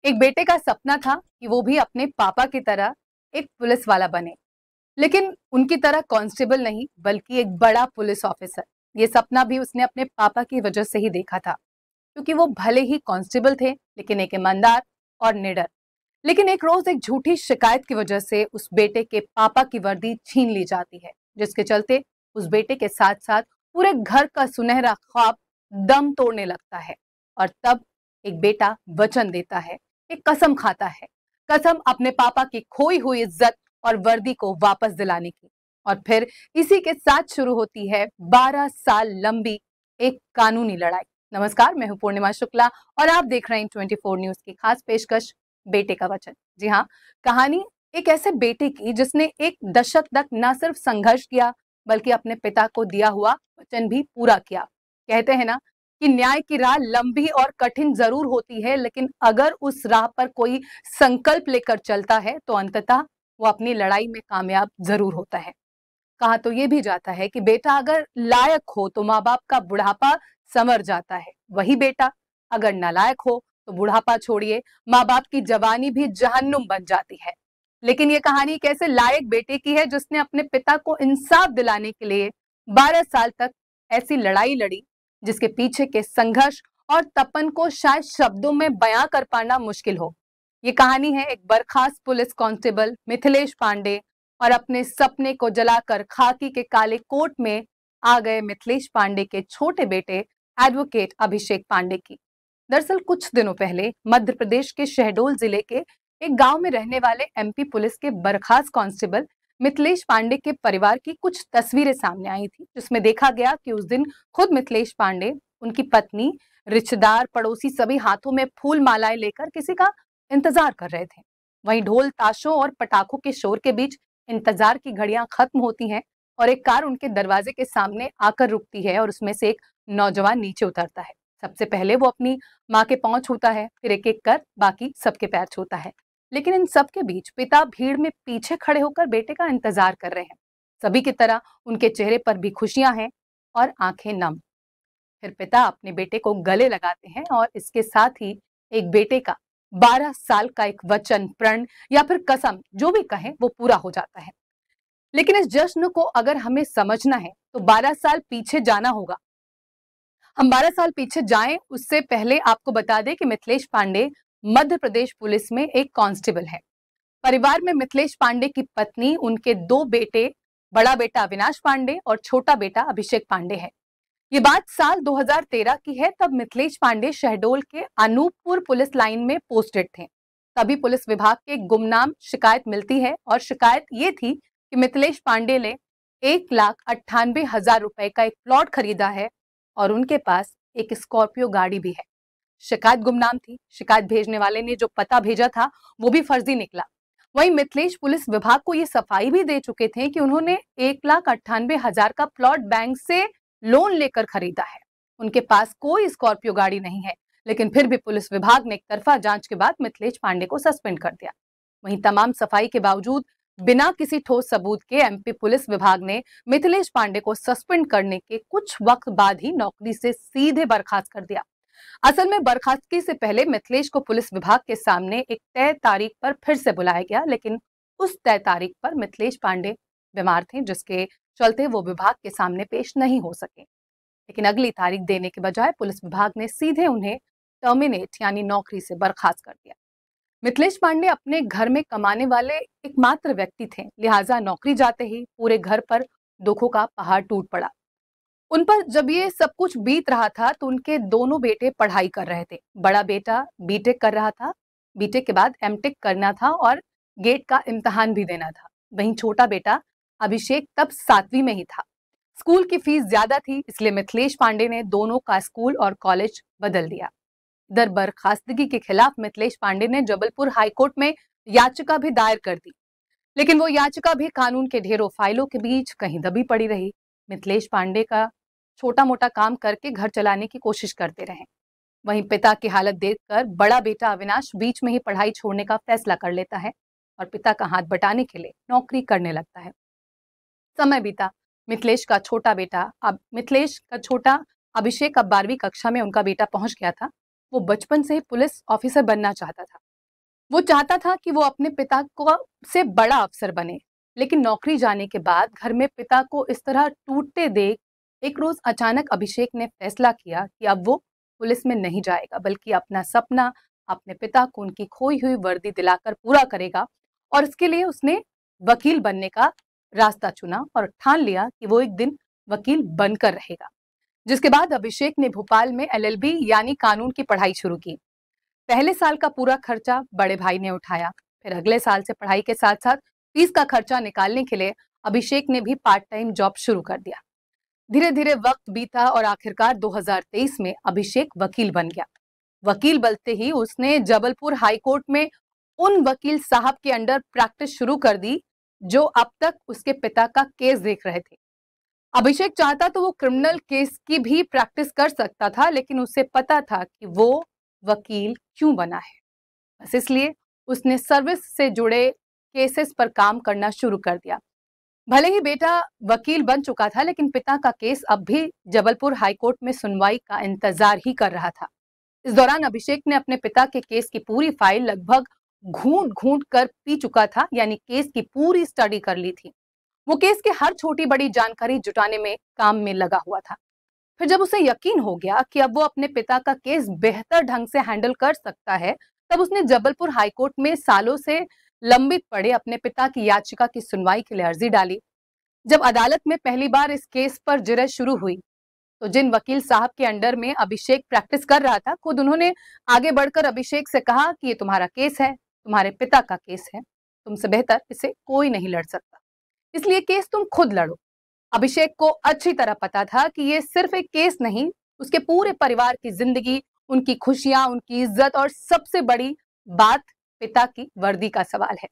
एक बेटे का सपना था कि वो भी अपने पापा की तरह एक पुलिस वाला बने, लेकिन उनकी तरह कांस्टेबल नहीं बल्कि एक बड़ा पुलिस ऑफिसर। ये सपना भी उसने अपने पापा की वजह से ही देखा था, क्योंकि वो भले ही कांस्टेबल थे लेकिन एक ईमानदार और निडर। लेकिन एक रोज एक झूठी शिकायत की वजह से उस बेटे के पापा की वर्दी छीन ली जाती है, जिसके चलते उस बेटे के साथ साथ पूरे घर का सुनहरा ख्वाब दम तोड़ने लगता है। और तब एक बेटा वचन देता है, एक कसम खाता है, कसम अपने पापा की खोई हुई इज्जत और वर्दी को वापस दिलाने की। और फिर इसी के साथ शुरू होती है 12 साल लंबी एक कानूनी लड़ाई। नमस्कार, मैं हूं पूर्णिमा शुक्ला और आप देख रहे हैं 24 न्यूज की खास पेशकश बेटे का वचन। जी हाँ, कहानी एक ऐसे बेटे की जिसने एक दशक तक न सिर्फ संघर्ष किया बल्कि अपने पिता को दिया हुआ वचन भी पूरा किया। कहते हैं ना कि न्याय की राह लंबी और कठिन जरूर होती है, लेकिन अगर उस राह पर कोई संकल्प लेकर चलता है तो अंततः वो अपनी लड़ाई में कामयाब जरूर होता है। कहा तो ये भी जाता है कि बेटा अगर लायक हो तो माँ बाप का बुढ़ापा संवर जाता है, वही बेटा अगर नालायक हो तो बुढ़ापा छोड़िए, माँ बाप की जवानी भी जहन्नुम बन जाती है। लेकिन ये कहानी कैसे लायक बेटे की है जिसने अपने पिता को इंसाफ दिलाने के लिए 12 साल तक ऐसी लड़ाई लड़ी, जिसके पीछे के संघर्ष और तपन को शायद शब्दों में बयां कर पाना मुश्किल हो। ये कहानी है एक बर्खास्त पुलिस कांस्टेबल मिथिलेश पांडे और अपने सपने को जलाकर खाकी के काले कोट में आ गए मिथिलेश पांडे के छोटे बेटे एडवोकेट अभिषेक पांडे की। दरअसल कुछ दिनों पहले मध्य प्रदेश के शहडोल जिले के एक गांव में रहने वाले एमपी पुलिस के बर्खास्त कांस्टेबल मिथिलेश पांडे के परिवार की कुछ तस्वीरें सामने आई थी, जिसमें देखा गया कि उस दिन खुद मिथिलेश पांडे, उनकी पत्नी, रिश्तेदार, पड़ोसी सभी हाथों में फूल मालाएं लेकर किसी का इंतजार कर रहे थे। वहीं ढोल ताशों और पटाखों के शोर के बीच इंतजार की घड़ियां खत्म होती हैं और एक कार उनके दरवाजे के सामने आकर रुकती है और उसमें से एक नौजवान नीचे उतरता है। सबसे पहले वो अपनी माँ के पांव छूता है, फिर एक एक कर बाकी सबके पैर छूता है। लेकिन इन सबके बीच पिता भीड़ में पीछे खड़े होकर बेटे का इंतजार कर रहे हैं। सभी की तरह उनके चेहरे पर भी खुशियां हैं और आंखें नम। फिर पिता अपने बेटे को गले लगाते हैं और इसके साथ ही एक बेटे का 12 साल का एक वचन, प्रण या फिर कसम, जो भी कहें, वो पूरा हो जाता है। लेकिन इस जश्न को अगर हमें समझना है तो 12 साल पीछे जाना होगा। हम 12 साल पीछे जाएं उससे पहले आपको बता दें कि मिथिलेश पांडे मध्य प्रदेश पुलिस में एक कांस्टेबल है। परिवार में मिथिलेश पांडे की पत्नी, उनके दो बेटे, बड़ा बेटा अविनाश पांडे और छोटा बेटा अभिषेक पांडे है। ये बात साल 2013 की है। तब मिथिलेश पांडे शहडोल के अनूपपुर पुलिस लाइन में पोस्टेड थे। तभी पुलिस विभाग के गुमनाम शिकायत मिलती है और शिकायत ये थी कि मिथिलेश पांडे ने 1,98,000 रुपए का एक प्लॉट खरीदा है और उनके पास एक स्कॉर्पियो गाड़ी भी है। शिकायत गुमनाम थी, शिकायत भेजने वाले ने जो पता भेजा था वो भी फर्जी निकला। वहीं मिथिलेश पुलिस विभाग को ये सफाई भी दे चुके थे कि उन्होंने 1,98,000 का प्लॉट बैंक से लोन लेकर खरीदा है। उनके पास कोई स्कॉर्पियो गाड़ी नहीं है, लेकिन फिर भी पुलिस विभाग ने एक तरफा जांच के बाद मिथिलेश पांडे को सस्पेंड कर दिया। वहीं तमाम सफाई के बावजूद बिना किसी ठोस सबूत के एमपी पुलिस विभाग ने मिथिलेश पांडे को सस्पेंड करने के कुछ वक्त बाद ही नौकरी से सीधे बर्खास्त कर दिया। असल में बर्खास्तगी से पहले मिथिलेश को पुलिस विभाग के सामने एक तय तारीख पर फिर से बुलाया गया, लेकिन उस तय तारीख पर मिथिलेश पांडे बीमार थे, जिसके चलते वो विभाग के सामने पेश नहीं हो सके। लेकिन अगली तारीख देने के बजाय पुलिस विभाग ने सीधे उन्हें टर्मिनेट यानी नौकरी से बर्खास्त कर दिया। मिथिलेश पांडे अपने घर में कमाने वाले एकमात्र व्यक्ति थे, लिहाजा नौकरी जाते ही पूरे घर पर दुखों का पहाड़ टूट पड़ा। उन पर जब ये सब कुछ बीत रहा था तो उनके दोनों बेटे पढ़ाई कर रहे थे। बड़ा बेटा बीटेक कर रहा था, बीटेक के बाद एमटेक करना था और गेट का इम्तिहान भी देना था। वहीं छोटा बेटा अभिषेक तब 7वीं में ही था। स्कूल की फीस ज्यादा थी, इसलिए मिथिलेश पांडे ने दोनों का स्कूल और कॉलेज बदल दिया। इधर बर्खास्तगी के खिलाफ मिथिलेश पांडे ने जबलपुर हाईकोर्ट में याचिका भी दायर कर दी, लेकिन वो याचिका भी कानून के ढेरों फाइलों के बीच कहीं दबी पड़ी रही। मिथिलेश पांडे का छोटा मोटा काम करके घर चलाने की कोशिश करते रहे। वहीं पिता की हालत देखकर बड़ा बेटा अविनाश बीच में ही पढ़ाई छोड़ने का फैसला कर लेता है और पिता का हाथ बटाने के लिए नौकरी करने लगता है। समय बीता, मिथिलेश का छोटा अभिषेक अब 12वीं कक्षा में उनका बेटा पहुंच गया था। वो बचपन से ही पुलिस ऑफिसर बनना चाहता था। वो चाहता था कि वो अपने पिता को से बड़ा अफसर बने, लेकिन नौकरी जाने के बाद घर में पिता को इस तरह टूटते देख एक रोज अचानक अभिषेक ने फैसला किया कि अब वो पुलिस में नहीं जाएगा, बल्कि अपना सपना अपने पिता को उनकी खोई हुई वर्दी दिलाकर पूरा करेगा। और इसके लिए उसने वकील बनने का रास्ता चुना और ठान लिया कि वो एक दिन वकील बनकर रहेगा। जिसके बाद अभिषेक ने भोपाल में एलएलबी यानी कानून की पढ़ाई शुरू की। पहले साल का पूरा खर्चा बड़े भाई ने उठाया। फिर अगले साल से पढ़ाई के साथ साथ फीस का खर्चा निकालने के लिए अभिषेक ने भी पार्ट टाइम जॉब शुरू कर दिया। धीरे धीरे वक्त बीता और आखिरकार 2023 में अभिषेक वकील बन गया। वकील बनते ही उसने जबलपुर हाईकोर्ट में उन वकील साहब के अंडर प्रैक्टिस शुरू कर दी जो अब तक उसके पिता का केस देख रहे थे। अभिषेक चाहता तो वो क्रिमिनल केस की भी प्रैक्टिस कर सकता था, लेकिन उसे पता था कि वो वकील क्यों बना है। बस इसलिए उसने सर्विस से जुड़े केसेस पर काम करना शुरू कर दिया। भले ही बेटा वकील बन चुका था, लेकिन पिता का केस अब भी जबलपुर हाईकोर्ट में सुनवाई का इंतजार ही कर रहा था। इस दौरान अभिषेक ने अपने पिता के केस की पूरी फाइल लगभग घूंट घूंट कर पी चुका था, यानी केस की पूरी स्टडी कर ली थी। वो केस की हर छोटी बड़ी जानकारी जुटाने में काम में लगा हुआ था। फिर जब उसे यकीन हो गया कि अब वो अपने पिता का केस बेहतर ढंग से हैंडल कर सकता है, तब उसने जबलपुर हाईकोर्ट में सालों से लंबित पड़े अपने पिता की याचिका की सुनवाई के लिए अर्जी डाली। जब अदालत में पहली बार इस केस पर जिरह शुरू हुई, तो जिन वकील साहब के अंडर में अभिषेक प्रैक्टिस कर रहा था, खुद उन्होंने आगे बढ़कर अभिषेक से कहा कि ये तुम्हारा केस है, तुम्हारे पिता का केस है, तुमसे बेहतर इसे कोई नहीं लड़ सकता, इसलिए केस तुम खुद लड़ो। अभिषेक को अच्छी तरह पता था कि ये सिर्फ एक केस नहीं, उसके पूरे परिवार की जिंदगी, उनकी खुशियां, उनकी इज्जत और सबसे बड़ी बात पिता की वर्दी का सवाल है।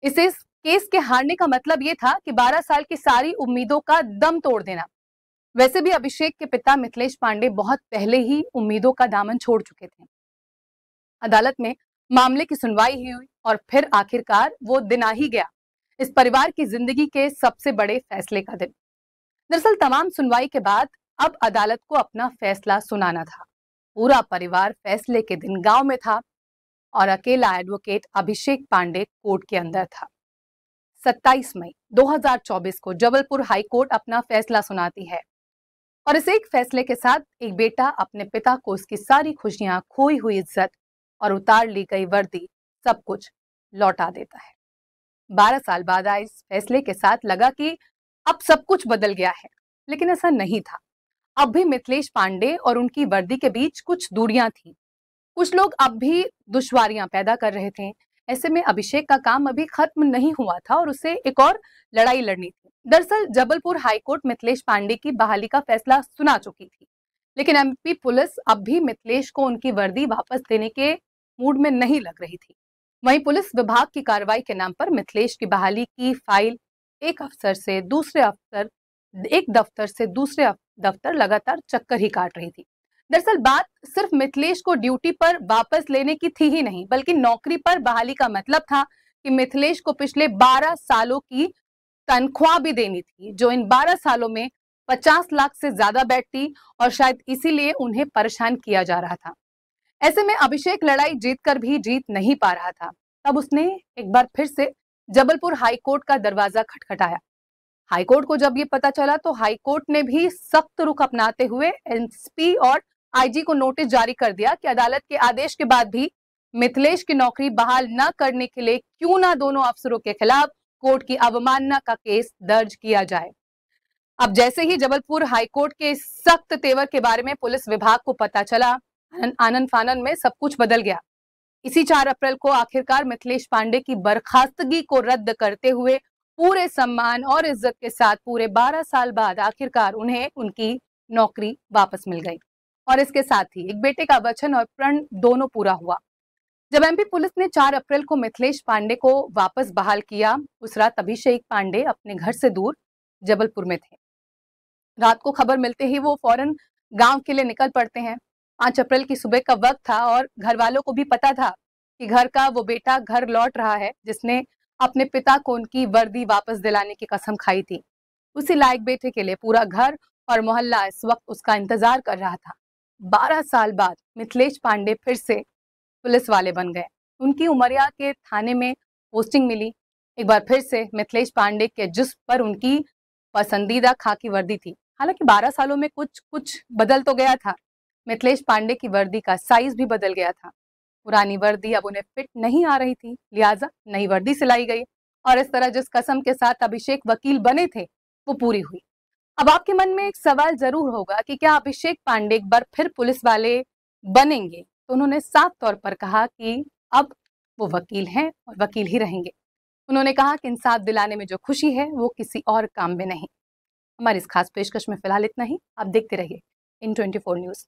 इस केस के हारने का मतलब ये था कि 12 साल की सारी उम्मीदों का दम तोड़ देना। वैसे भी अभिषेक के पिता मिथिलेश पांडे बहुत पहले ही उम्मीदों का दामन छोड़ चुके थे। अदालत में मामले की सुनवाई ही हुई और फिर आखिरकार वो दिन आ ही गया, इस परिवार की जिंदगी के सबसे बड़े फैसले का दिन। दरअसल तमाम सुनवाई के बाद अब अदालत को अपना फैसला सुनाना था। पूरा परिवार फैसले के दिन गांव में था और अकेला एडवोकेट अभिषेक पांडे कोर्ट के अंदर था। 27 मई 2024 को जबलपुर हाई कोर्ट अपना फैसला सुनाती है और इस एक फैसले के साथ एक बेटा अपने पिता को उसकी सारी खुशियां, खोई हुई इज्जत और उतार ली गई वर्दी, सब कुछ लौटा देता है। 12 साल बाद आए इस फैसले के साथ लगा कि अब सब कुछ बदल गया है, लेकिन ऐसा नहीं था। अब भी मिथिलेश पांडे और उनकी वर्दी के बीच कुछ दूरियां थी। कुछ लोग अब भी दुश्वारियां पैदा कर रहे थे। ऐसे में अभिषेक का काम अभी खत्म नहीं हुआ था और उसे एक और लड़ाई लड़नी थी। दरअसल जबलपुर हाईकोर्ट मिथिलेश पांडे की बहाली का फैसला सुना चुकी थी, लेकिन एमपी पुलिस अब भी मिथिलेश को उनकी वर्दी वापस देने के मूड में नहीं लग रही थी। वहीं पुलिस विभाग की कार्रवाई के नाम पर मिथिलेश की बहाली की फाइल एक अफसर से दूसरे अफसर, एक दफ्तर से दूसरे दफ्तर लगातार चक्कर ही काट रही थी। दरअसल बात सिर्फ मिथिलेश को ड्यूटी पर वापस लेने की थी ही नहीं, बल्कि नौकरी पर बहाली का मतलब था कि मिथिलेश को पिछले 12 सालों की तनख्वाह भी देनी थी, जो इन 12 सालों में 50 लाख से ज्यादा बैठती और शायद इसीलिए उन्हें परेशान किया जा रहा था। ऐसे में अभिषेक लड़ाई जीत कर भी जीत नहीं पा रहा था। तब उसने एक बार फिर से जबलपुर हाईकोर्ट का दरवाजा खटखटाया। हाईकोर्ट को जब ये पता चला तो हाईकोर्ट ने भी सख्त रुख अपनाते हुए एसपी और आईजी को नोटिस जारी कर दिया कि अदालत के आदेश के बाद भी मिथिलेश की नौकरी बहाल न करने के लिए क्यों ना दोनों अफसरों के खिलाफ कोर्ट की अवमानना का केस दर्ज किया जाए। अब जैसे ही जबलपुर हाईकोर्ट के सख्त तेवर के बारे में पुलिस विभाग को पता चला, आनन फानन में सब कुछ बदल गया। इसी 4 अप्रैल को आखिरकार मिथिलेश पांडे की बर्खास्तगी को रद्द करते हुए पूरे सम्मान और इज्जत के साथ पूरे 12 साल बाद आखिरकार उन्हें उनकी नौकरी वापस मिल गई और इसके साथ ही एक बेटे का वचन और प्रण दोनों पूरा हुआ। जब एमपी पुलिस ने 4 अप्रैल को मिथिलेश पांडे को वापस बहाल किया, उस रात अभिषेक पांडे अपने घर से दूर जबलपुर में थे। रात को खबर मिलते ही वो फौरन गांव के लिए निकल पड़ते हैं। 5 अप्रैल की सुबह का वक्त था और घर वालों को भी पता था कि घर का वो बेटा घर लौट रहा है जिसने अपने पिता को उनकी वर्दी वापस दिलाने की कसम खाई थी। उसी लायक बेटे के लिए पूरा घर और मोहल्ला इस वक्त उसका इंतजार कर रहा था। 12 साल बाद मिथिलेश पांडे फिर से पुलिस वाले बन गए उनकी उमरिया के थाने में पोस्टिंग मिली। एक बार फिर से मिथिलेश पांडे के जिस पर उनकी पसंदीदा खाकी वर्दी थी। हालांकि 12 सालों में कुछ कुछ बदल तो गया था। मिथिलेश पांडे की वर्दी का साइज भी बदल गया था। पुरानी वर्दी अब उन्हें फिट नहीं आ रही थी, लिहाजा नई वर्दी सिलाई गई और इस तरह जिस कसम के साथ अभिषेक वकील बने थे वो पूरी हुई। अब आपके मन में एक सवाल जरूर होगा कि क्या अभिषेक पांडे एक बार फिर पुलिस वाले बनेंगे? तो उन्होंने साफ तौर पर कहा कि अब वो वकील हैं और वकील ही रहेंगे। उन्होंने कहा कि इंसाफ दिलाने में जो खुशी है वो किसी और काम में नहीं। हमारी इस खास पेशकश में फिलहाल इतना ही। आप देखते रहिए इन 24 न्यूज।